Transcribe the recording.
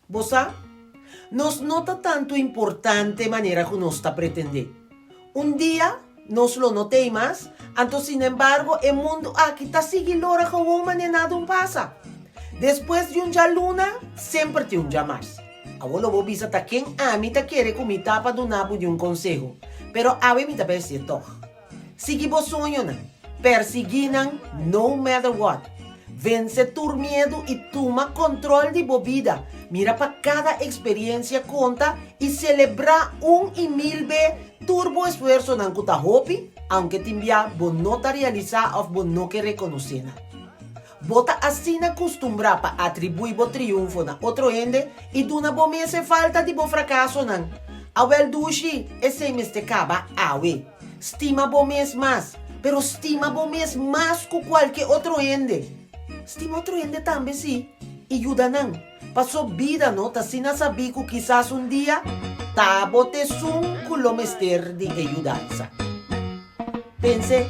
Bosa, nos nota tanto importante manera que nos está pretender. Un día nos lo noté más, entonces sin embargo el mundo aquí está siguiendo ahora como manera un pasa. Después de un ya luna, siempre te un ya más. Abuelo vos visa ta quien a mí te quiere con mi tapa de un consejo, pero a mí te parece todo. Sigue vos soñando, persiginan no matter what. Vence tu miedo y toma control de tu vida. Mira para cada experiencia conta y celebra un y mil ve turbo esfuerzo en kuta hopi, aunque te envía vos no te realiza o vos no que reconocer. Bota así na acostumbrar para atribuir o triunfo na outro ende e duna bo se falta de bo fracasso nan. Awel dushi, esse me estecaba awe. Stima bo mais, pero estima bo mais que qualquer outro ende. Estima outro ende também sim, e ajuda nan. Passou vida no, ta sina sabi que quizás um dia, ta bote sum kulomester de ajudança. Pense,